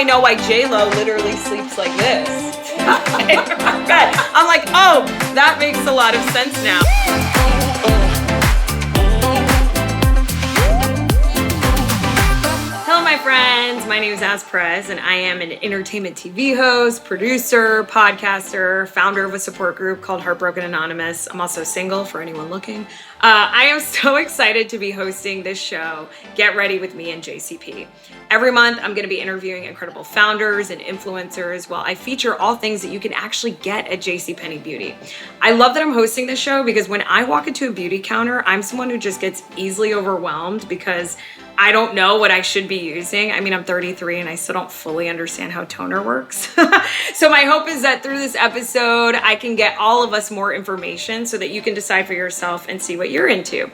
know why J-Lo literally sleeps like this. In her bed. I'm like, oh, that makes a lot of sense now. Hello, my friends. My name is Naz Perez, and I am an entertainment TV host, producer, podcaster, founder of a support group called Heartbroken Anonymous. I'm also single for anyone looking. I am so excited to be hosting this show, Get Ready with Me and JCP. Every month, I'm going to be interviewing incredible founders and influencers while I feature all things that you can actually get at JCPenney Beauty. I love that I'm hosting this show because when I walk into a beauty counter, I'm someone who just gets easily overwhelmed because I don't know what I should be using. I mean, I'm 33 and I still don't fully understand how toner works. So my hope is that through this episode, I can get all of us more information so that you can decide for yourself and see what you're into.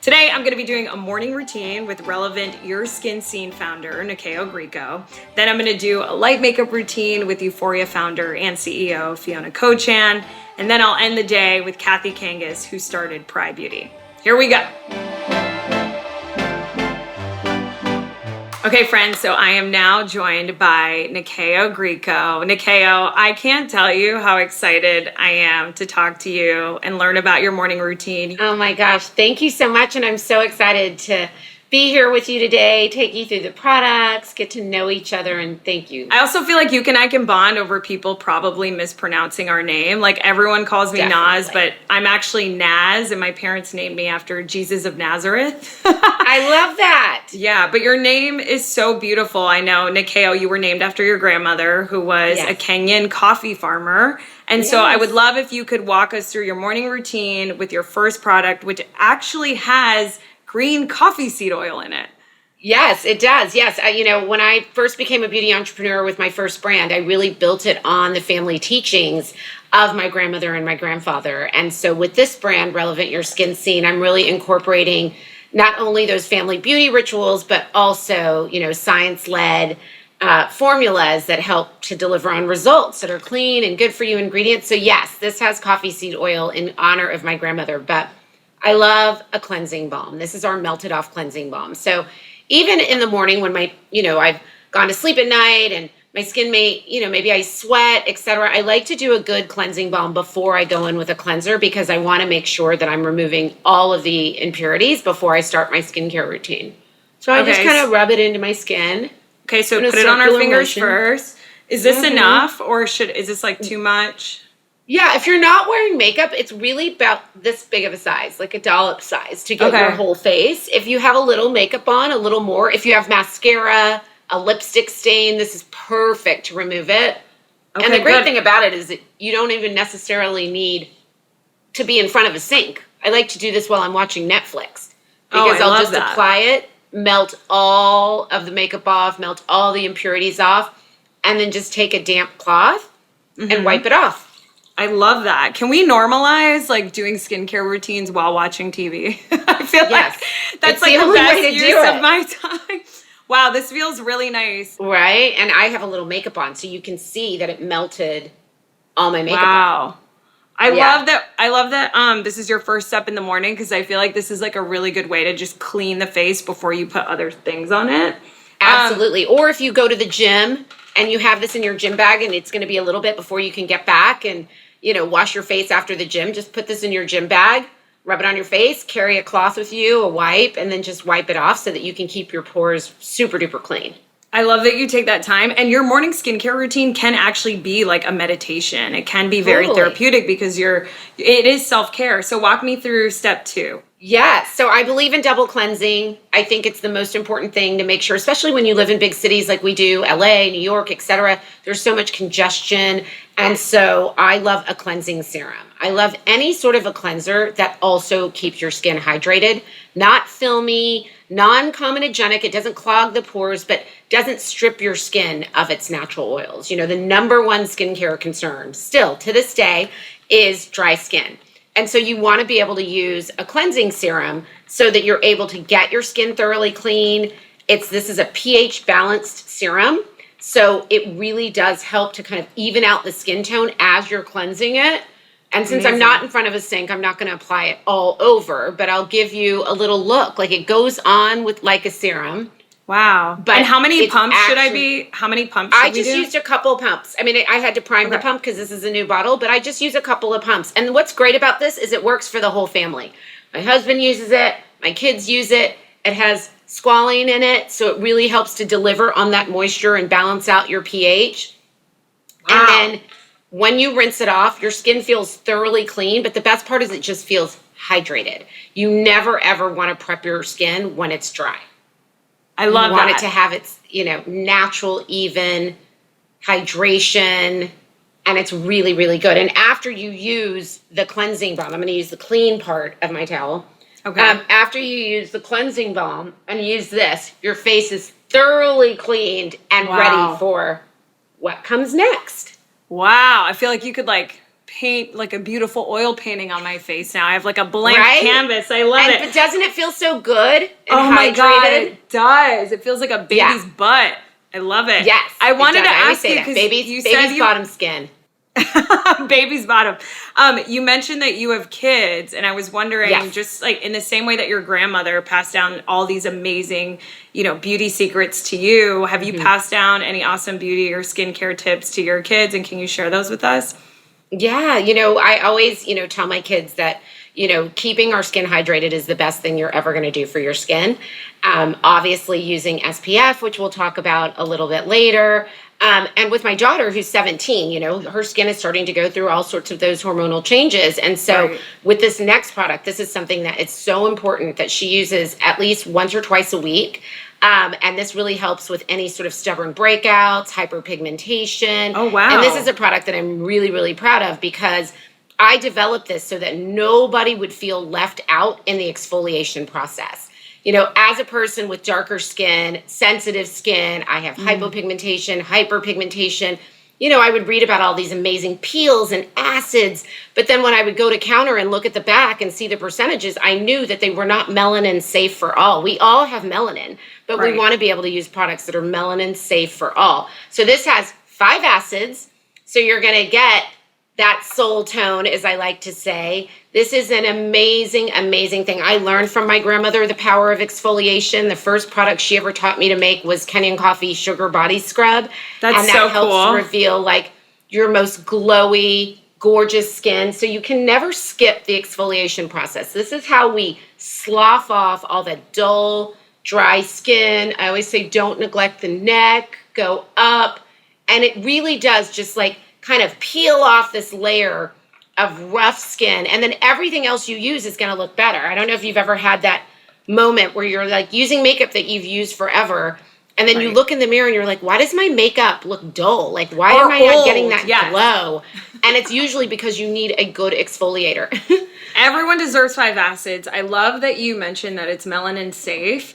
Today, I'm going to be doing a morning routine with relevant Your Skin Scene founder, Nyakio Grieco. Then I'm going to do a light makeup routine with Youthforia founder and CEO, Fiona. And then I'll end the day with Cathy Kangas, who started PRAI Beauty. Here we go. Okay, friends, so I am now joined by Nyakio Grieco. Nyakio, I can't tell you how excited I am to talk to you and learn about your morning routine. Oh my gosh, thank you so much, and I'm so excited to be here with you today, take you through the products, get to know each other, and thank you. I also feel like you and I can bond over people probably mispronouncing our name. Like everyone calls me Naz, but I'm actually Naz, and my parents named me after Jesus of Nazareth. I love that. Yeah, but your name is so beautiful. I know, Nyakio, you were named after your grandmother, who was a Kenyan coffee farmer. And so I would love if you could walk us through your morning routine with your first product, which actually has green coffee seed oil in it. Yes, it does. Yes. When I first became a beauty entrepreneur with my first brand, I really built it on the family teachings of my grandmother and my grandfather. And so with this brand, Relevant Your Skin Scene, I'm really incorporating not only those family beauty rituals, but also, science-led formulas that help to deliver on results that are clean and good for you ingredients. So yes, this has coffee seed oil in honor of my grandmother, but I love a cleansing balm. This is our melted off cleansing balm. So even in the morning when I've gone to sleep at night and my skin maybe I sweat, etc. I like to do a good cleansing balm before I go in with a cleanser because I want to make sure that I'm removing all of the impurities before I start my skincare routine. So I just kind of rub it into my skin. Okay, so put it on our fingers first. Is this enough or is this like too much? Yeah, if you're not wearing makeup, it's really about this big of a size, like a dollop size to get your whole face. If you have a little makeup on, a little more. If you have mascara, a lipstick stain, this is perfect to remove it. Okay, and the great thing about it is that you don't even necessarily need to be in front of a sink. I like to do this while I'm watching Netflix because I'll just apply it, melt all of the makeup off, melt all the impurities off, and then just take a damp cloth and wipe it off. I love that. Can we normalize like doing skincare routines while watching TV? I feel like that's like the best use of my time. Wow, this feels really nice. Right? And I have a little makeup on so you can see that it melted all my makeup off. I love that this is your first step in the morning because I feel like this is like a really good way to just clean the face before you put other things on it. Absolutely. Or if you go to the gym and you have this in your gym bag and it's going to be a little bit before you can get back and wash your face after the gym, just put this in your gym bag, rub it on your face, carry a cloth with you, a wipe, and then just wipe it off so that you can keep your pores super duper clean. I love that you take that time. And your morning skincare routine can actually be like a meditation. It can be very therapeutic because it is self-care. So walk me through step 2. Yes. So I believe in double cleansing. I think it's the most important thing to make sure, especially when you live in big cities like we do, LA, New York, etc. There's so much congestion. And so I love a cleansing serum. I love any sort of a cleanser that also keeps your skin hydrated, not filmy, non-comedogenic. It doesn't clog the pores, but doesn't strip your skin of its natural oils. The number one skincare concern still to this day is dry skin. And so you want to be able to use a cleansing serum so that you're able to get your skin thoroughly clean. This is a pH balanced serum. So it really does help to kind of even out the skin tone as you're cleansing it. And since I'm not in front of a sink, I'm not going to apply it all over, but I'll give you a little look. Like it goes on with like a serum. Wow. But and how many it's pumps should I actually- be? How many pumps should I we just do? used a couple pumps. I mean, I had to prime the Okay. pump because this is a new bottle, but I just use a couple of pumps. And what's great about this is it works for the whole family. My husband uses it. My kids use it. It has squalene in it, so it really helps to deliver on that moisture and balance out your pH. Wow. And then when you rinse it off, your skin feels thoroughly clean, but the best part is it just feels hydrated. You never ever want to prep your skin when it's dry. I love You want that. it to have its, natural, even hydration, and it's really, really good. And after you use the cleansing balm, I'm going to use the clean part of my towel. Okay. After you use the cleansing balm and use this, your face is thoroughly cleaned and Wow. ready for what comes next. Wow. I feel like you could paint a beautiful oil painting on my face now. I have a blank Right? canvas. I love it. But doesn't it feel so good and Oh my God, hydrated? it does. It feels like a baby's butt. I love it. Yes. I wanted it to does. I always ask say you that. because Baby's, you baby's said bottom skin. baby's bottom. You mentioned that you have kids, and I was wondering, Yes. just in the same way that your grandmother passed down all these amazing, beauty secrets to you, have you passed down any awesome beauty or skincare tips to your kids, and can you share those with us? Yeah, I always, tell my kids that, keeping our skin hydrated is the best thing you're ever going to do for your skin. Obviously using SPF, which we'll talk about a little bit later. And with my daughter, who's 17, her skin is starting to go through all sorts of those hormonal changes. And so Right. with this next product, this is something that it's so important that she uses at least once or twice a week. And this really helps with any sort of stubborn breakouts, hyperpigmentation. Oh, wow. And this is a product that I'm really, really proud of because I developed this so that nobody would feel left out in the exfoliation process. As a person with darker skin, sensitive skin, I have hypopigmentation, hyperpigmentation. I would read about all these amazing peels and acids, but then when I would go to counter and look at the back and see the percentages, I knew that they were not melanin safe for all. We all have melanin, but Right. we want to be able to use products that are melanin safe for all. So this has 5 acids, so you're going to get that soul tone, as I like to say. This is an amazing, amazing thing. I learned from my grandmother the power of exfoliation. The first product she ever taught me to make was Kenyan Coffee Sugar Body Scrub. That's and that so helps cool. reveal your most glowy, gorgeous skin. So you can never skip the exfoliation process. This is how we slough off all the dull, dry skin. I always say don't neglect the neck, go up. And it really does just kind of peel off this layer of rough skin, and then everything else you use is going to look better. I don't know if you've ever had that moment where you're using makeup that you've used forever, and then you Right. look in the mirror and you're like, why does my makeup look dull? Why Or am I not getting old, that yes. glow? And it's usually because you need a good exfoliator. Everyone deserves 5 acids. I love that you mentioned that it's melanin safe.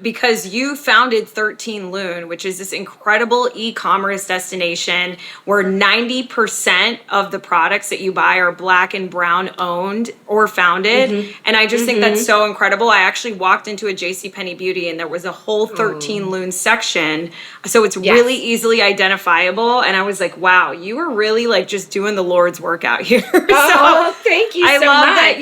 Because you founded 13 Loon, which is this incredible e-commerce destination where 90% of the products that you buy are Black and brown owned or founded. And I just think that's so incredible. I actually walked into a JCPenney Beauty and there was a whole 13 Loon section. So it's really easily identifiable. And I was like, wow, you were really just doing the Lord's work out here. Oh, thank you I so love much. that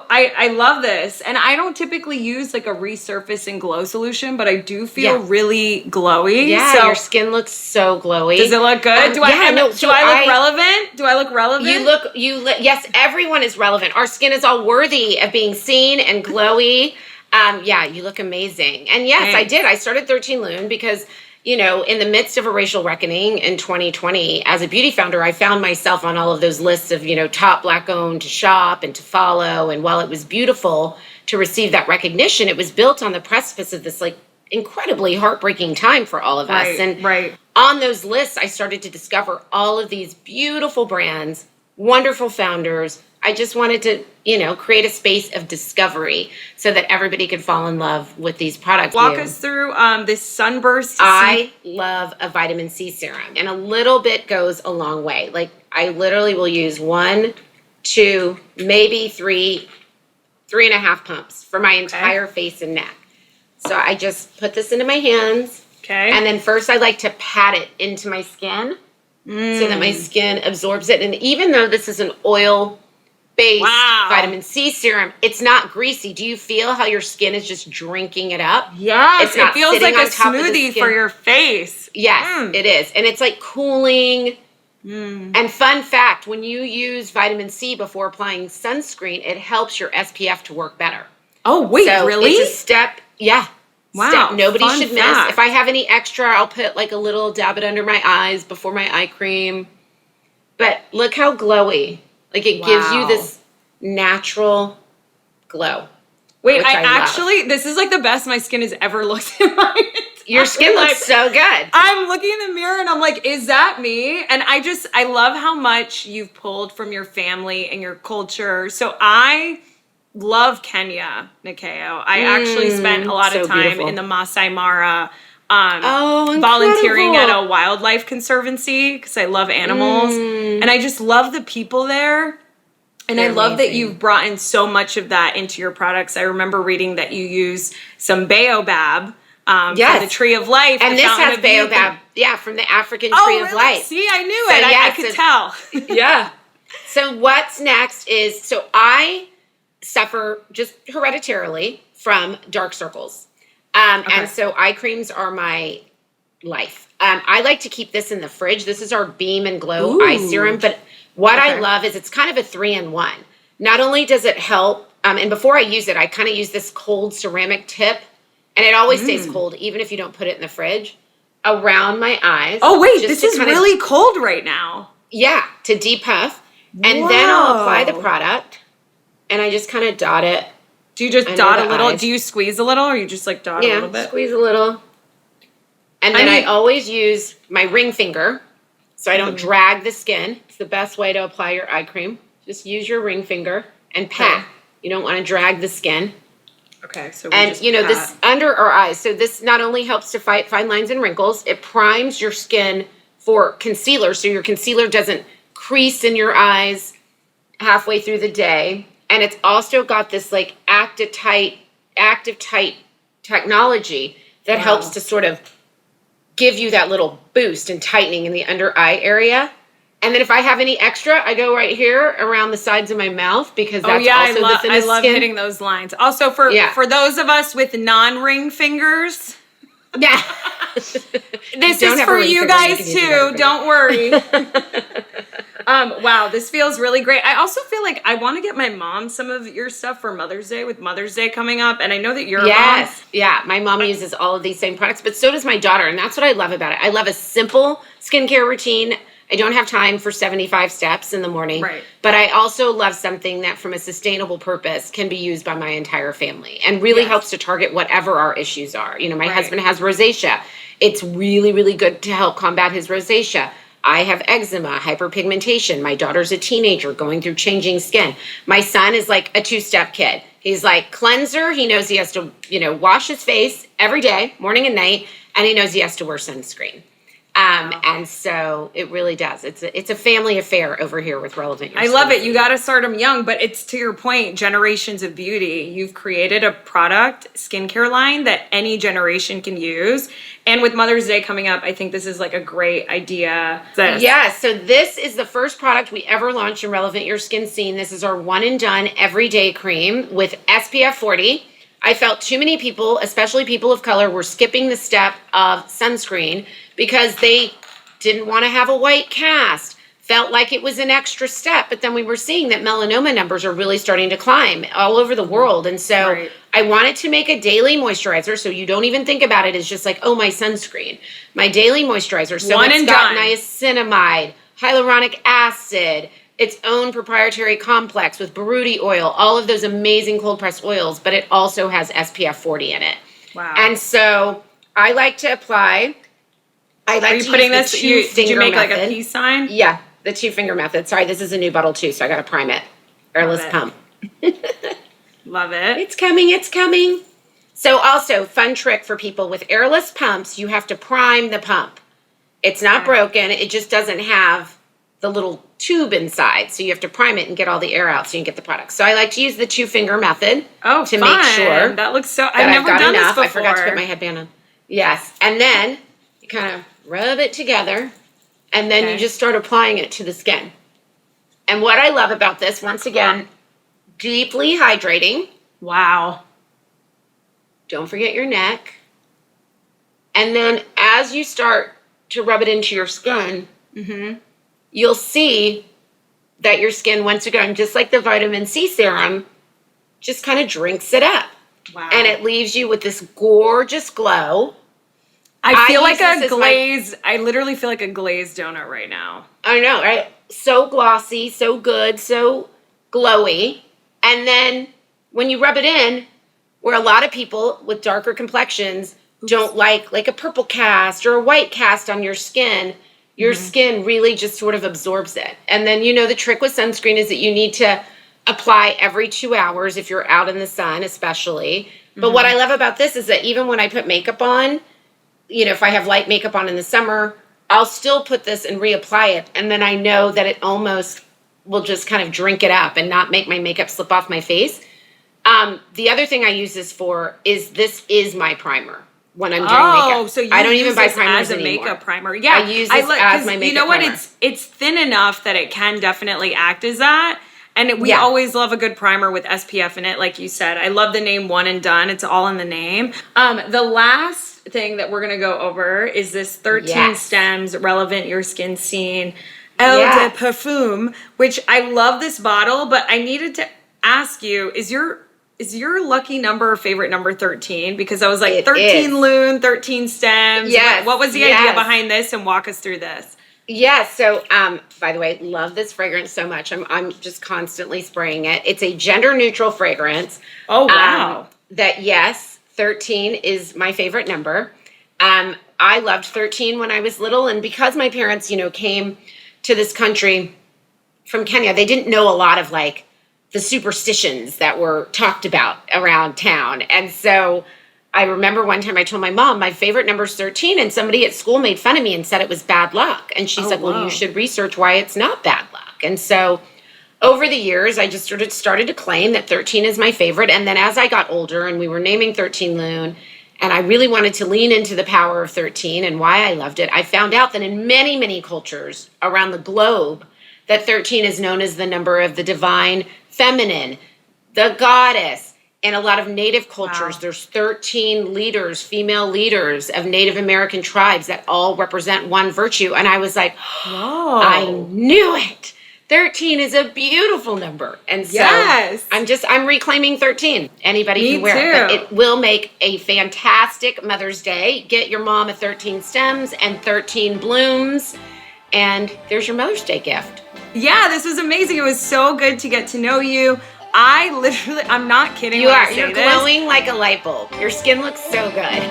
I love this. And I don't typically use a resurface and glow solution, but I do feel really glowy. Yeah, so your skin looks so glowy. does it look good? Do I look relevant? Do I look relevant? Yes, everyone is relevant. Our skin is all worthy of being seen and glowy. You look amazing. And yes, I Thanks. did. I started 13 Loon because, in the midst of a racial reckoning in 2020, as a beauty founder, I found myself on all of those lists of, top Black owned to shop and to follow. And while it was beautiful to receive that recognition, it was built on the precipice of this incredibly heartbreaking time for all of us. And on those lists, I started to discover all of these beautiful brands, wonderful founders. I just wanted to, create a space of discovery so that everybody could fall in love with these products. Walk us through this sunburst. I love a vitamin C serum, and a little bit goes a long way. I literally will use 1, 2, maybe 3.5 pumps for my entire face and neck. So I just put this into my hands. Okay. And then first I like to pat it into my skin so that my skin absorbs it. And even though this is an oil-based base Wow. vitamin C serum. It's not greasy. Do you feel how your skin is just drinking it up? Yes, It's not it feels sitting like a on top of the smoothie skin. for your face. Yes, it is. And it's like cooling. And fun fact, when you use vitamin C before applying sunscreen, it helps your SPF to work better. Oh, wait, So really? it's a step. Yeah. Wow, Step nobody fun should fact. miss. If I have any extra, I'll put like a little dab it under my eyes before my eye cream. But look how glowy. Like it gives you Wow. this natural glow. Wait, which I love. actually, this is like the best my skin has ever looked in my Your skin entire looks life. so good. I'm looking in the mirror and I'm like, is that me? And I love how much you've pulled from your family and your culture. So I love Kenya, Nyakio. I actually spent a lot of so time beautiful. in the Masai Mara, Oh, volunteering at incredible. a wildlife conservancy because I love animals. And I just love the people there. And I They're love that amazing. you've brought in so much of that into your products. I remember reading that you use some baobab from Yes. the Tree of Life. And the this Fountain has of Youth, baobab, yeah, from the African Oh, Tree really? of Life. See, I knew So, it. I yeah, could so- tell. Yeah. So what's next is, so I suffer just hereditarily from dark circles. And so eye creams are my life. I like to keep this in the fridge. This is our Beam and Glow eye Ooh. serum. But what I Okay. love is it's kind of a 3-in-1. Not only does it help, and before I use it, I kind of use this cold ceramic tip, and it always stays cold, even if you don't put it in the fridge, around my eyes. Oh, wait, just this to is kinda- really cold right now. Yeah, to depuff. And then I'll apply the Whoa. product, and I just kind of dot it. Do you just Under dot the a little? eyes. Do you squeeze a little or you just like dot a little Yeah, bit? squeeze a little. And I then I mean- always use my ring finger, so I don't drag the skin. It's the best way to apply your eye cream. Just use your ring finger and pat. Okay. You don't want to drag the skin. Okay, so we And just you know, pat. this under our eyes. So this not only helps to fight fine lines and wrinkles, it primes your skin for concealer, so your concealer doesn't crease in your eyes halfway through the day. And it's also got this like active tight technology that Wow. helps to sort of give you that little boost and tightening in the under eye area. And then if I have any extra, I go right here around the sides of my mouth because that's also the I thinnest love skin. hitting those lines. Also for those of us with non-ring fingers, Yeah. this don't is have a for ring you finger, you guys can use your other too. finger. Don't worry. Wow, this feels really great. I also feel like I want to get my mom some of your stuff for Mother's Day with Mother's Day coming up. And I know that you're a mom. Yes. Yeah. My mom uses all of these same products, but so does my daughter. And that's what I love about it. I love a simple skincare routine. I don't have time for 75 steps in the morning. Right. But I also love something that from a sustainable purpose can be used by my entire family and really Yes. helps to target whatever our issues are. You know, my Right. husband has rosacea. It's really, really good to help combat his rosacea. I have eczema, hyperpigmentation. My daughter's a teenager going through changing skin. My son is like a 2-step kid. He's like cleanser. He knows he has to, wash his face every day, morning and night, and he knows he has to wear sunscreen. And so it really does. It's a family affair over here with Relevant. Your I love Skin. it. You got to start them young, but it's to your point, generations of beauty. You've created a product, skincare line that any generation can use. And with Mother's Day coming up, I think this is like a great idea. Yes, so this is the first product we ever launched in Relevant Your Skin Scene. This is our one and done everyday cream with SPF 40. I felt too many people, especially people of color, were skipping the step of sunscreen because they didn't want to have a white cast. Felt like it was an extra step, but then we were seeing that melanoma numbers are really starting to climb all over the world. And so Right. I wanted to make a daily moisturizer so you don't even think about it as just like, oh, my sunscreen. My daily moisturizer. So One it's and got done. niacinamide, hyaluronic acid, its own proprietary complex with Baruti oil, all of those amazing cold pressed oils, but it also has SPF 40 in it. Wow. And so I like to apply. I like Are you to putting use this, the did you two-finger make like a method. peace sign? Yeah, the 2-finger method. Sorry, this is a new bottle too, so I got to prime it. Airless it. pump. Love it. It's coming, it's coming. So also, fun trick for people with airless pumps, you have to prime the pump. It's not Okay. broken, it just doesn't have the little tube inside. So you have to prime it and get all the air out so you can get the product. So I like to use the 2-finger method Oh, to fun. make sure That looks so, that I've never got done enough. this I before. forgot to put my headband on. Yes. And then you kind of rub it together and then Okay. you just start applying it to the skin. And what I love about this, once again, deeply hydrating. Wow. Don't forget your neck. And then as you start to rub it into your skin, you'll see that your skin, once again, just like the vitamin C serum, just kind of drinks it up. Wow. And it leaves you with this gorgeous glow. I feel like a glazed, I literally feel like a glazed donut right now. I know, right? So glossy, so good, so glowy. And then when you rub it in, where a lot of people with darker complexions don't like a purple cast or a white cast on your skin skin really just sort of absorbs it. And then, the trick with sunscreen is that you need to apply every 2 hours if you're out in the sun, especially. But what I love about this is that even when I put makeup on, if I have light makeup on in the summer, I'll still put this and reapply it. And then I know that it almost will just kind of drink it up and not make my makeup slip off my face. The other thing I use this for is my primer when I'm doing makeup. So I don't even buy primers as a anymore. makeup primer. Yeah, I use this as my makeup You know what? primer. It's thin enough that it can definitely act as that. And we always love a good primer with SPF in it, like you said. I love the name One and Done. It's all in the name. The last thing that we're going to go over is this 13 stems relevant your skin scene Eau de Parfum, which I love this bottle, but I needed to ask you, is your lucky number or favorite number 13? Because I was like, 13 Loon, 13 stems. Yes. What was the idea behind this? And walk us through this. Yeah, so by the way, love this fragrance so much. I'm just constantly spraying it. It's a gender neutral fragrance. Oh, wow. 13 is my favorite number. I loved 13 when I was little, and because my parents, came to this country from Kenya, they didn't know a lot of the superstitions that were talked about around town. And so I remember one time I told my mom my favorite number is 13, and somebody at school made fun of me and said it was bad luck. And she's like, well, you should research why it's not bad luck. And so over the years, I just sort of started to claim that 13 is my favorite. And then as I got older and we were naming 13 Loon, and I really wanted to lean into the power of 13 and why I loved it, I found out that in many, many cultures around the globe, that 13 is known as the number of the divine feminine, the goddess. In a lot of Native cultures, there's 13 leaders, female leaders of Native American tribes that all represent one virtue. And I was like, I knew it. 13 is a beautiful number. And so I'm reclaiming 13. Anybody can wear it. But it will make a fantastic Mother's Day. Get your mom a 13 stems and 13 blooms. And there's your Mother's Day gift. Yeah, this was amazing. It was so good to get to know you. I'm not kidding. You're glowing like a light bulb. Your skin looks so good.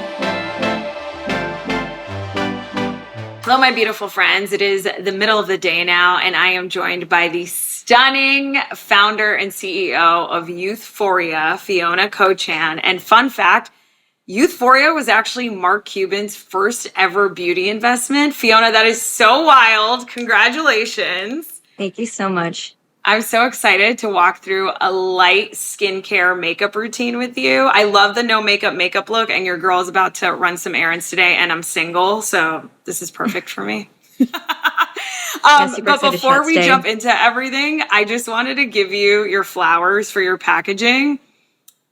Hello, my beautiful friends. It is the middle of the day now, and I am joined by the stunning founder and CEO of Youthforia, Fiona Cochan. And fun fact, Youthforia was actually Mark Cuban's first ever beauty investment. Fiona, that is so wild. Congratulations. Thank you so much. I'm so excited to walk through a light skincare makeup routine with you. I love the no makeup look, and your girl's about to run some errands today, and I'm single, so this is perfect for me. But before we jump into everything, I just wanted to give you your flowers for your packaging.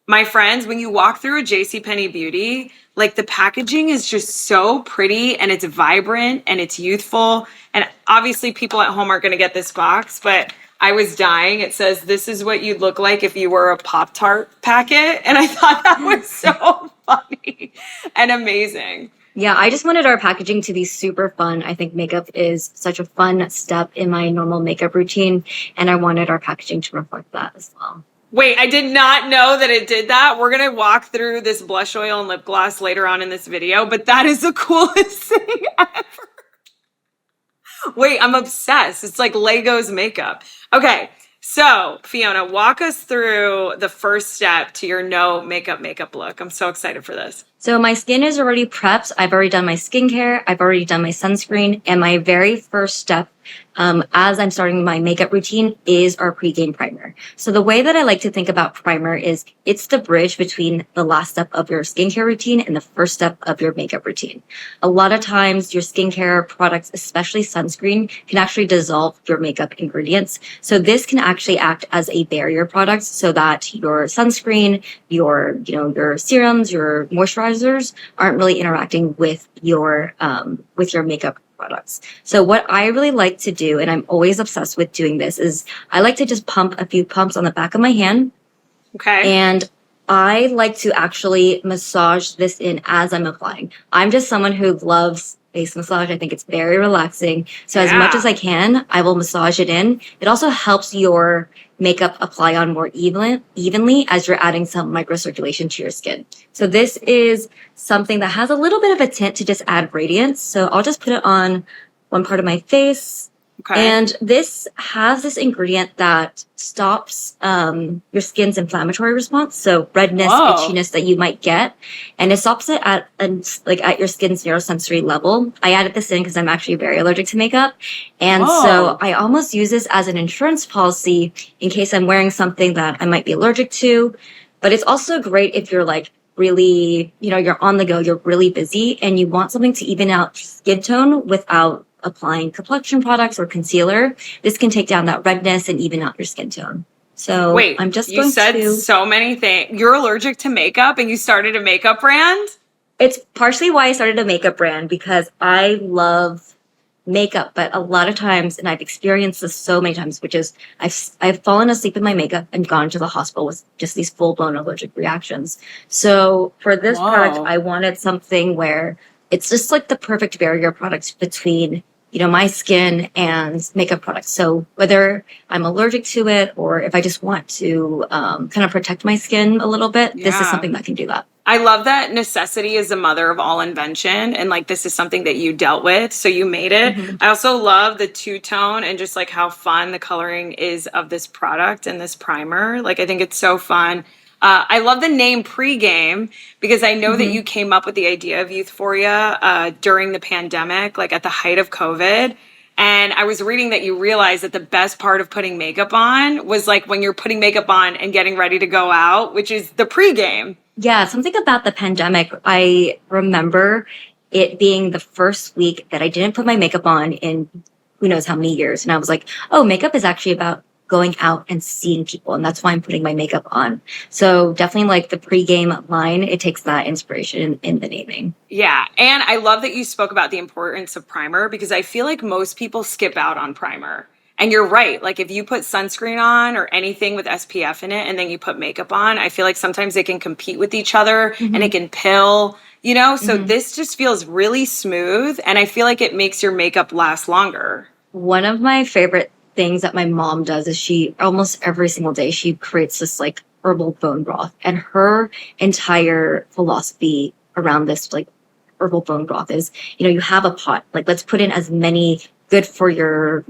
My friends, when you walk through a JCPenney Beauty, the packaging is just so pretty, and it's vibrant, and it's youthful. And obviously people at home aren't going to get this box, but I was dying. It says, this is what you'd look like if you were a Pop-Tart packet. And I thought that was so funny and amazing. Yeah, I just wanted our packaging to be super fun. I think makeup is such a fun step in my normal makeup routine, and I wanted our packaging to reflect that as well. Wait, I did not know that it did that. We're going to walk through this blush oil and lip gloss later on in this video, but that is the coolest thing ever. Wait, I'm obsessed. It's like Legos makeup. Okay, so Fiona, walk us through the first step to your no makeup look. I'm so excited for this. So my skin is already prepped. I've already done my skincare. I've already done my sunscreen. And my very first step as I'm starting my makeup routine is our pregame primer. So the way that I like to think about primer is it's the bridge between the last step of your skincare routine and the first step of your makeup routine. A lot of times your skincare products, especially sunscreen, can actually dissolve your makeup ingredients. So this can actually act as a barrier product so that your sunscreen, your serums, your moisturizers aren't really interacting with your makeup products. So what I really like to do, and I'm always obsessed with doing this, is I like to just pump a few pumps on the back of my hand. Okay. And I like to actually massage this in as I'm applying. I'm just someone who loves face massage. I think it's very relaxing. So as much as I can, I will massage it in. It also helps your makeup apply on more evenly as you're adding some microcirculation to your skin. So this is something that has a little bit of a tint to just add radiance. So I'll just put it on one part of my face. Okay. And this has this ingredient that stops your skin's inflammatory response, so redness, itchiness that you might get, and it stops it at your skin's neurosensory level. I added this in because I'm actually very allergic to makeup, and so I almost use this as an insurance policy in case I'm wearing something that I might be allergic to. But it's also great if you're like really, you're on the go, you're really busy, and you want something to even out skin tone without applying complexion products or concealer. This can take down that redness and even out your skin tone. So wait, I'm just you said so many things. You're allergic to makeup and you started a makeup brand? It's partially why I started a makeup brand, because I love makeup, but a lot of times, and I've experienced this so many times, which is I've fallen asleep in my makeup and gone to the hospital with just these full-blown allergic reactions. So for this product, I wanted something where it's just like the perfect barrier product between, my skin and makeup products. So whether I'm allergic to it or if I just want to kind of protect my skin a little bit, this is something that can do that. I love that necessity is the mother of all invention. And like, this is something that you dealt with. So you made it. Mm-hmm. I also love the two-tone and just like how fun the coloring is of this product and this primer. Like, I think it's so fun. I love the name Pregame because I know that you came up with the idea of Youthforia during the pandemic, like at the height of COVID. And I was reading that you realized that the best part of putting makeup on was like when you're putting makeup on and getting ready to go out, which is the pregame. Yeah, something about the pandemic. I remember it being the first week that I didn't put my makeup on in who knows how many years. And I was like, oh, makeup is actually about going out and seeing people. And that's why I'm putting my makeup on. So definitely like the pregame line, it takes that inspiration in the naming. Yeah. And I love that you spoke about the importance of primer because I feel like most people skip out on primer. And you're right. Like if you put sunscreen on or anything with SPF in it and then you put makeup on, I feel like sometimes they can compete with each other and it can pill, So this just feels really smooth. And I feel like it makes your makeup last longer. One of my favorite things that my mom does is she almost every single day she creates this like herbal bone broth, and her entire philosophy around this like herbal bone broth is you have a pot, like let's put in as many good for your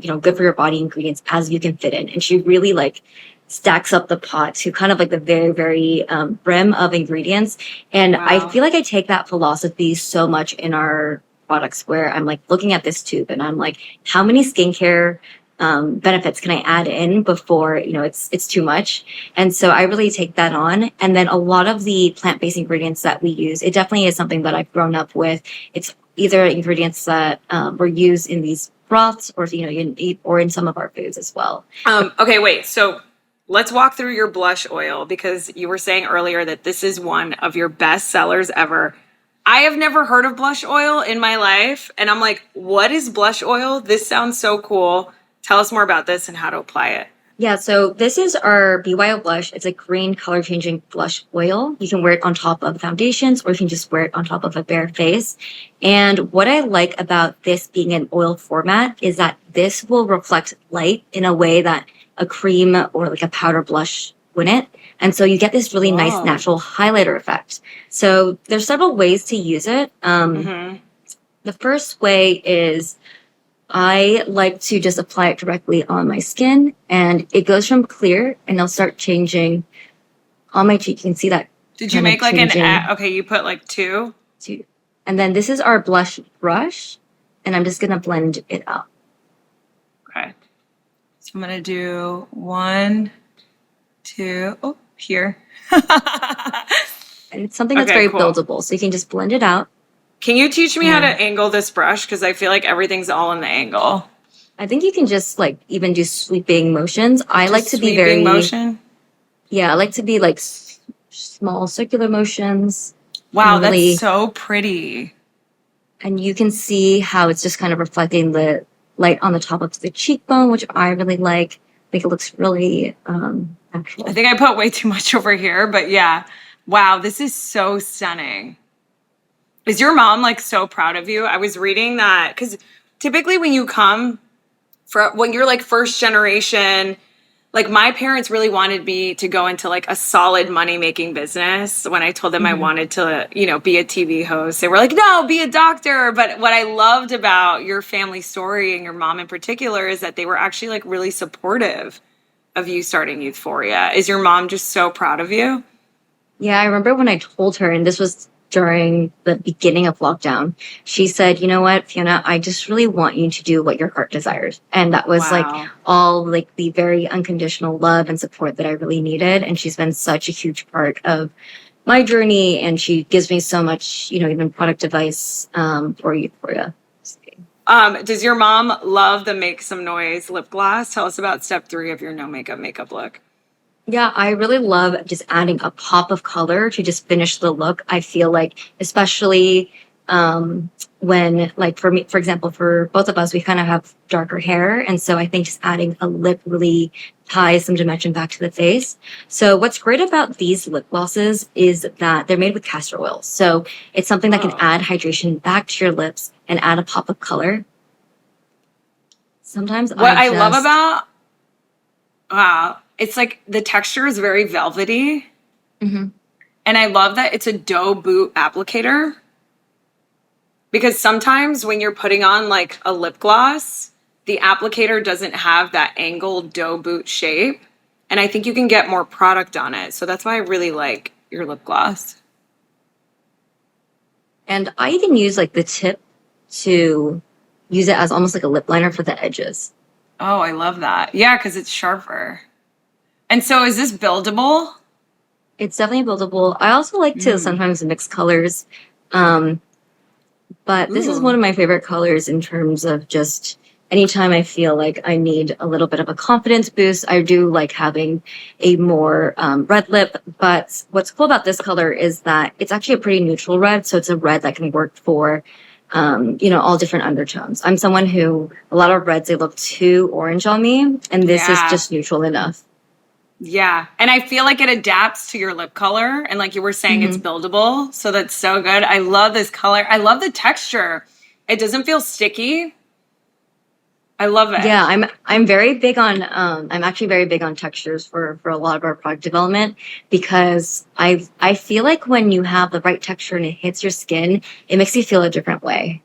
body ingredients as you can fit in, and she really like stacks up the pot to kind of like the very very brim of ingredients. And I feel like I take that philosophy so much in our products where I'm like looking at this tube and I'm like, how many skincare benefits can I add in before, it's too much. And so I really take that on. And then a lot of the plant-based ingredients that we use, it definitely is something that I've grown up with. It's either ingredients that were used in these broths or, or in some of our foods as well. Okay, wait. So let's walk through your blush oil because you were saying earlier that this is one of your best sellers ever. I have never heard of blush oil in my life. And I'm like, what is blush oil? This sounds so cool. Tell us more about this and how to apply it. Yeah, so this is our BYO blush. It's a green color changing blush oil. You can wear it on top of foundations or you can just wear it on top of a bare face. And what I like about this being an oil format is that this will reflect light in a way that a cream or like a powder blush wouldn't. And so you get this really nice natural highlighter effect. So there's several ways to use it. The first way is I like to just apply it directly on my skin, and it goes from clear and it'll start changing on my cheek. You can see that Did you Kinda make like changing. okay, you put like 2? And then this is our blush brush, and I'm just gonna blend it out. Okay. So I'm gonna do 1, 2, oh, here. And it's something that's Okay, very cool. buildable, so you can just blend it out. Can you teach me how to And angle this brush? Because I feel like everything's all in the angle. I think you can just like even do sweeping motions. I Just like to be sweeping very, motion. yeah, I like to be like small circular motions. Wow, And that's really, so pretty. and you can see how it's just kind of reflecting the light on the top of the cheekbone, which I really like. I think it looks really natural. I think I put way too much over here, but yeah. Wow, this is so stunning. Is your mom like so proud of you? I was reading that because typically when you come when you're like first generation, like my parents really wanted me to go into like a solid money making business. When I told them I wanted to, be a TV host, they were like, no, be a doctor. But what I loved about your family story and your mom in particular is that they were actually like really supportive of you starting Youthforia. Is your mom just so proud of you? Yeah, I remember when I told her, and this was during the beginning of lockdown, she said, you know what, Fiona, I just really want you to do what your heart desires. And that was like Wow. all like the very unconditional love and support that I really needed. And she's been such a huge part of my journey. And she gives me so much, even product advice for Youthforia. Does your mom love the Make Some Noise lip gloss? Tell us about step 3 of your no makeup look. Yeah, I really love just adding a pop of color to just finish the look. I feel like, especially when, like, for me, for example, for both of us, we kind of have darker hair. And so I think just adding a lip really ties some dimension back to the face. So what's great about these lip glosses is that they're made with castor oil. So it's something that can add hydration back to your lips and add a pop of color. Sometimes What I love about, wow, it's like the texture is very velvety. Mhm. And I love that it's a doe boot applicator. Because sometimes when you're putting on like a lip gloss, the applicator doesn't have that angled doe boot shape. And I think you can get more product on it. So that's why I really like your lip gloss. And I even use like the tip to use it as almost like a lip liner for the edges. Oh, I love that. Yeah, because it's sharper. And so is this buildable? It's definitely buildable. I also like to sometimes mix colors. But this is one of my favorite colors in terms of just anytime I feel like I need a little bit of a confidence boost. I do like having a more red lip. But what's cool about this color is that it's actually a pretty neutral red. So it's a red that can work for all different undertones. I'm someone who, a lot of reds, they look too orange on me. And this is just neutral enough. Yeah. And I feel like it adapts to your lip color. And like you were saying, it's buildable. So that's so good. I love this color. I love the texture. It doesn't feel sticky. I love it. Yeah, I'm very big on I'm actually very big on textures for a lot of our product development because I feel like when you have the right texture and it hits your skin, it makes you feel a different way.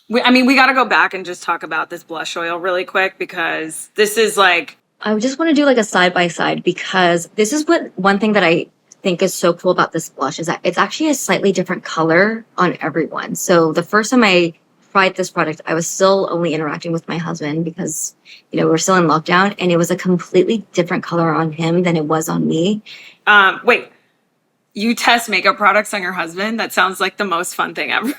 We got to go back and just talk about this blush oil really quick because this is like, I just want to do like a side by side because this is one thing that I think is so cool about this blush is that it's actually a slightly different color on everyone. So the first time I tried this product, I was still only interacting with my husband because, we're still in lockdown, and it was a completely different color on him than it was on me. Wait, you test makeup products on your husband? That sounds like the most fun thing ever.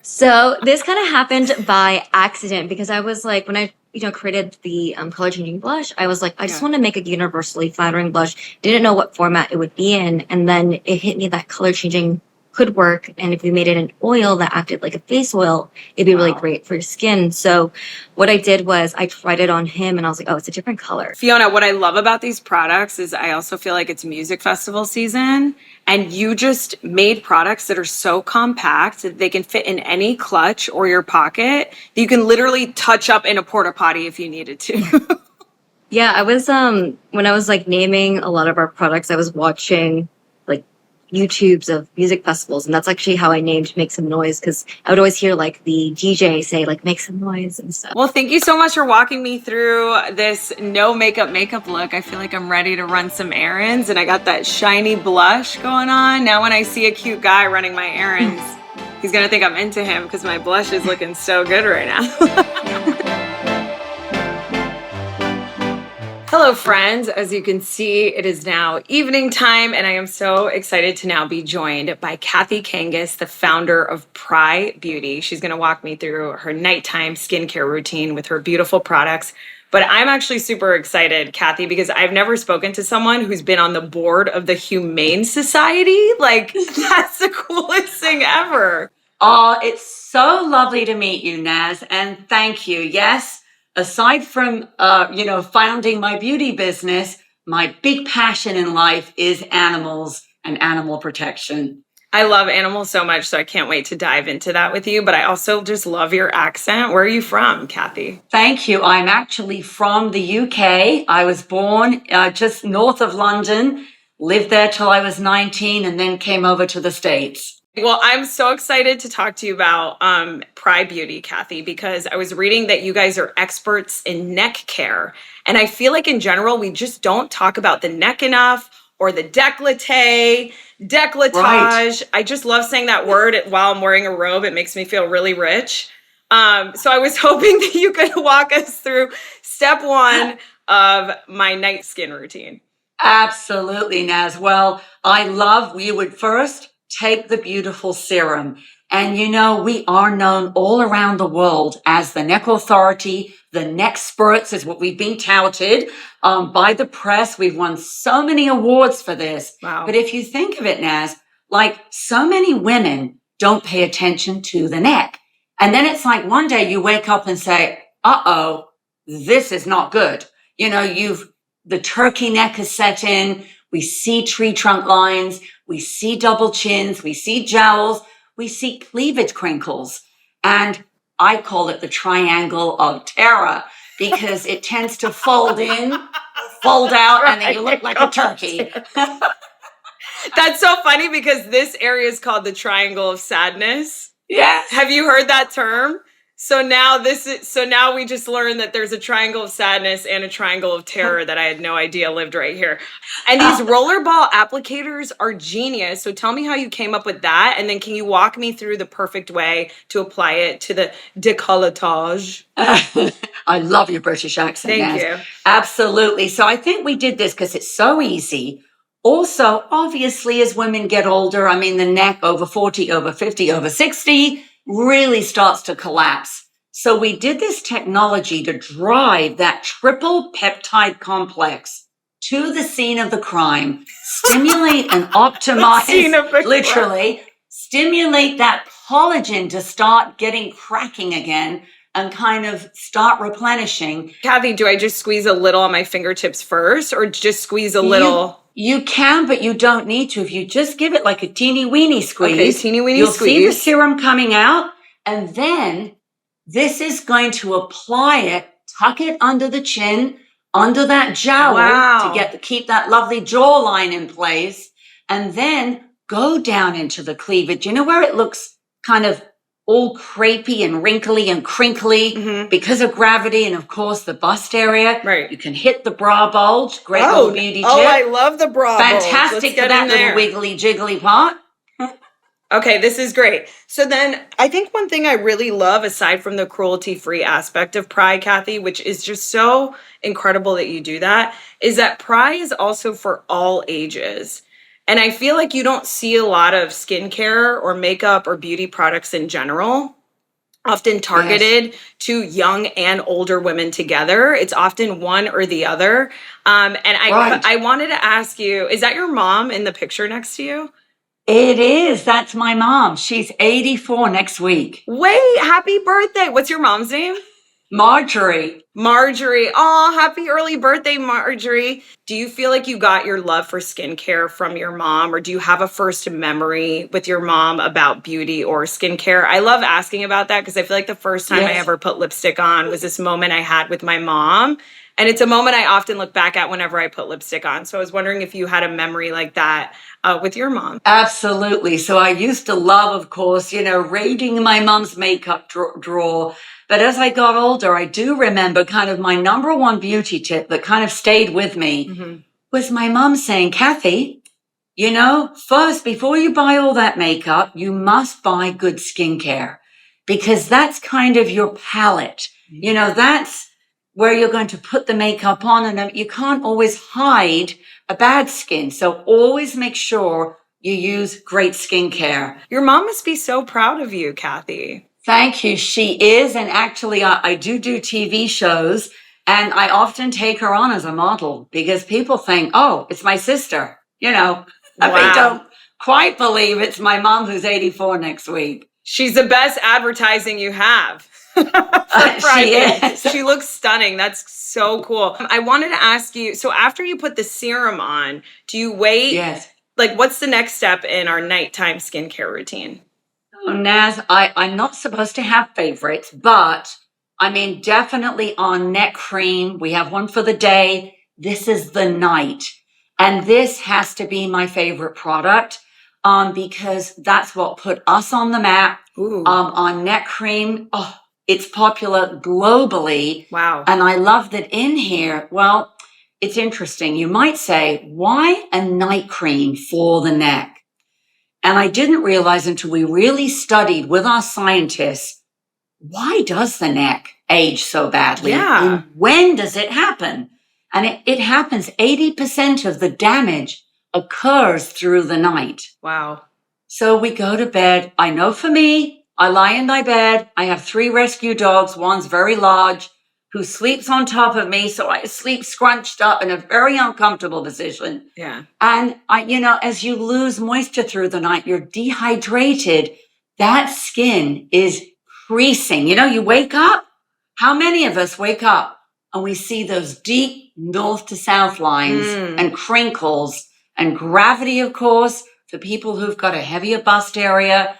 So this kind of happened by accident because I was like, when I, created the color changing blush, I was like, I just want to make a universally flattering blush. Didn't know what format it would be in. And then it hit me that color changing could work. And if we made it an oil that acted like a face oil, it'd be really great for your skin. So what I did was I tried it on him and I was like, oh, it's a different color. Fiona, what I love about these products is I also feel like it's music festival season. And you just made products that are so compact that they can fit in any clutch or your pocket. You can literally touch up in a porta potty if you needed to. Yeah, I was when I was like naming a lot of our products, I was watching like YouTubes of music festivals, and that's actually how I named Make Some Noise, because I would always hear like the DJ say like make some noise and stuff. Well, thank you so much for walking me through this no makeup look. I feel like I'm ready to run some errands, and I got that shiny blush going on. Now when I see a cute guy running my errands, he's gonna think I'm into him because my blush is looking so good right now. Hello, friends. As you can see, it is now evening time, and I am so excited to now be joined by Cathy Kangas, the founder of PRAI Beauty. She's going to walk me through her nighttime skincare routine with her beautiful products. But I'm actually super excited, Cathy, because I've never spoken to someone who's been on the board of the Humane Society. Like, that's the coolest thing ever. Oh, it's so lovely to meet you, Naz, and thank you. Yes. Aside from, founding my beauty business, my big passion in life is animals and animal protection. I love animals so much, so I can't wait to dive into that with you. But I also just love your accent. Where are you from, Cathy? Thank you. I'm actually from the UK. I was born just north of London, lived there till I was 19, and then came over to the States. Well, I'm so excited to talk to you about PRAI Beauty, Cathy, because I was reading that you guys are experts in neck care. And I feel like in general, we just don't talk about the neck enough, or the décolletage. Right. I just love saying that word while I'm wearing a robe. It makes me feel really rich. So I was hoping that you could walk us through step one of my night skin routine. Absolutely, Naz. Well, we would first take the beautiful serum. And we are known all around the world as the neck authority. The neck spurts is what we've been touted by the press. We've won so many awards for this. Wow. But if you think of it, Naz, like so many women don't pay attention to the neck. And then it's like one day you wake up and say, uh-oh, this is not good. The turkey neck has set in. We see tree trunk lines. We see double chins. We see jowls. We see cleavage crinkles. And I call it the triangle of terror because it tends to fold in, fold out, and then you look like a turkey. That's so funny because this area is called the triangle of sadness. Yes. Have you heard that term? So now we just learned that there's a triangle of sadness and a triangle of terror that I had no idea lived right here. And these rollerball applicators are genius. So tell me how you came up with that. And then can you walk me through the perfect way to apply it to the décolletage? I love your British accent. Thank you. Absolutely. So I think we did this because it's so easy. Also, obviously, as women get older, the neck over 40, over 50, over 60, really starts to collapse. So we did this technology to drive that triple peptide complex to the scene of the crime, stimulate and optimize, literally, stimulate that collagen to start getting cracking again and kind of start replenishing. Cathy, do I just squeeze a little on my fingertips first or just squeeze a little? You can, but you don't need to. If you just give it like a teeny weeny squeeze, you'll see the serum coming out. And then this is going to apply it, tuck it under the chin, under that jowl to keep that lovely jawline in place. And then go down into the cleavage. Where it looks kind of all crepey and wrinkly and crinkly because of gravity and, of course, the bust area. Right. You can hit the bra bulge. Great little beauty tip. Oh, I love the bra bulge. Fantastic for that little wiggly jiggly part. Okay, this is great. So then I think one thing I really love, aside from the cruelty-free aspect of PRAI, Cathy, which is just so incredible that you do that, is that PRAI is also for all ages. And I feel like you don't see a lot of skincare or makeup or beauty products in general, often targeted to young and older women together. It's often one or the other. I wanted to ask you, is that your mom in the picture next to you? It is. That's my mom. She's 84 next week. Wait, happy birthday. What's your mom's name? Marjorie. Oh, happy early birthday, Marjorie. Do you feel like you got your love for skincare from your mom, or do you have a first memory with your mom about beauty or skincare? I love asking about that because I feel like the first time I Yes. ever put lipstick on was this moment I had with my mom. And it's a moment I often look back at whenever I put lipstick on. So I was wondering if you had a memory like that with your mom. Absolutely. So I used to love, of course, raiding my mom's makeup drawer. But as I got older, I do remember kind of my number one beauty tip that kind of stayed with me was my mom saying, Cathy, first, before you buy all that makeup, you must buy good skincare because that's kind of your palette. That's where you're going to put the makeup on, and you can't always hide a bad skin. So always make sure you use great skincare. Your mom must be so proud of you, Cathy. Thank you. She is. And actually, I do TV shows, and I often take her on as a model because people think, oh, it's my sister. Wow. They don't quite believe it's my mom who's 84 next week. She's the best advertising you have. She is. She looks stunning. That's so cool. I wanted to ask you, so after you put the serum on, do you wait? Yes. Like, what's the next step in our nighttime skincare routine? Oh, Naz, I'm not supposed to have favorites, but I mean, definitely on neck cream. We have one for the day. This is the night. And this has to be my favorite product because that's what put us on the map. On neck cream. Oh, it's popular globally. Wow. And I love that in here. Well, it's interesting. You might say, why a night cream for the neck? And I didn't realize until we really studied with our scientists, why does the neck age so badly? Yeah. And when does it happen? And it happens, 80% of the damage occurs through the night. Wow. So we go to bed. I know for me, I lie in my bed. I have 3 rescue dogs. One's very large, who sleeps on top of me. So I sleep scrunched up in a very uncomfortable position. Yeah. And as you lose moisture through the night, you're dehydrated. That skin is creasing. You wake up. How many of us wake up and we see those deep north to south lines and crinkles and gravity, of course, for people who've got a heavier bust area,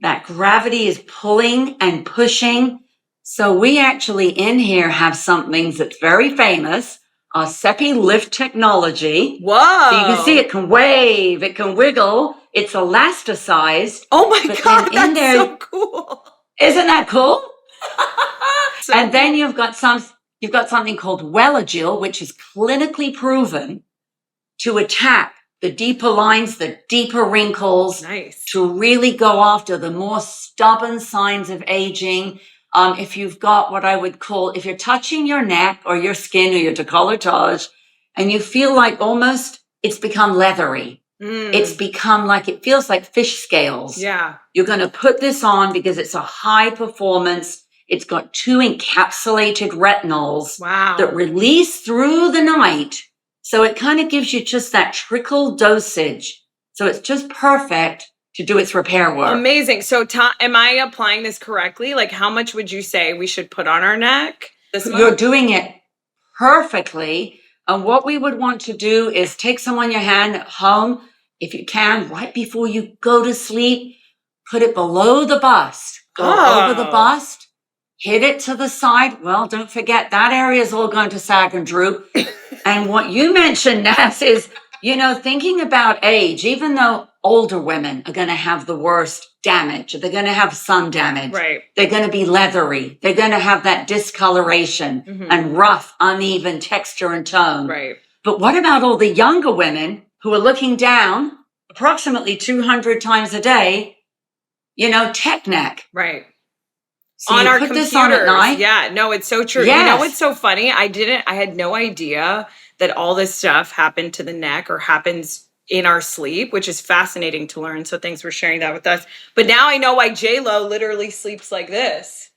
that gravity is pulling and pushing. So we actually in here have something that's very famous, our Sepi Lift technology. Whoa. So you can see it can wave, it can wiggle. It's elasticized. Oh my God, that's so cool. Isn't that cool? And then you've got something called Welagil, which is clinically proven to attack the deeper lines, the deeper wrinkles, nice, to really go after the more stubborn signs of aging. If you've got what I would call, if you're touching your neck or your skin or your décolletage and you feel like almost it's become leathery, it's become like, it feels like fish scales. Yeah. You're going to put this on because it's a high performance. It's got 2 encapsulated retinols that release through the night. So it kind of gives you just that trickle dosage. So it's just perfect to do its repair work. Amazing. So am I applying this correctly? Like, how much would you say we should put on our neck this month? You're doing it perfectly. And what we would want to do is take some on your hand at home, if you can, right before you go to sleep, put it below the bust, go over the bust, hit it to the side. Well, don't forget that area is all going to sag and droop. And what you mentioned, Naz, is, thinking about age, even though older women are going to have the worst damage, they're going to have sun damage. Right. They're going to be leathery. They're going to have that discoloration and rough, uneven texture and tone. Right. But what about all the younger women who are looking down approximately 200 times a day, tech neck? Right. So on you our put computers. This on at night? Yeah, no, it's so true. Yes. You know what's so funny? I had no idea that all this stuff happened to the neck or happens in our sleep, which is fascinating to learn. So thanks for sharing that with us. But now I know why J-Lo literally sleeps like this.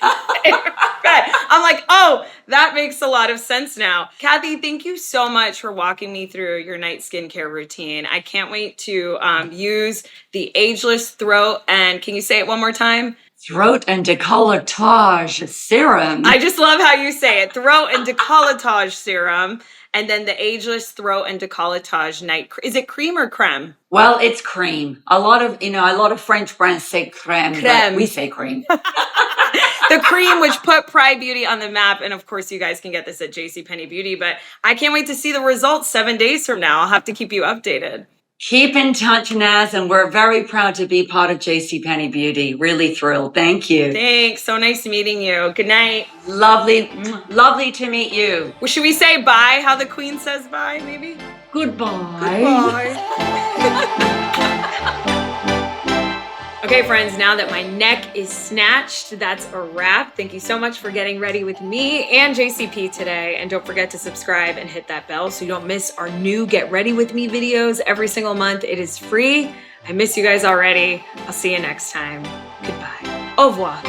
I'm like, oh, that makes a lot of sense now. Cathy, thank you so much for walking me through your night skincare routine. I can't wait to use the Ageless Throat. And can you say it one more time? Throat and décolletage serum. I just love how you say it. Throat and décolletage serum. And then the ageless throat and décolletage night. Is it cream or creme? Well, it's cream. A lot of French brands say creme. But we say cream. The cream, which put PRAI Beauty on the map. And of course, you guys can get this at JCPenney Beauty. But I can't wait to see the results 7 days from now. I'll have to keep you updated. Keep in touch, Naz, and we're very proud to be part of JCPenney Beauty. Really thrilled. Thank you. Thanks. So nice meeting you. Good night. Lovely to meet you. Well, should we say bye how the queen says bye, maybe? Goodbye. Goodbye. Okay, friends, now that my neck is snatched, that's a wrap. Thank you so much for getting ready with me and JCP today. And don't forget to subscribe and hit that bell so you don't miss our new Get Ready With Me videos every single month. It is free. I miss you guys already. I'll see you next time. Goodbye. Au revoir.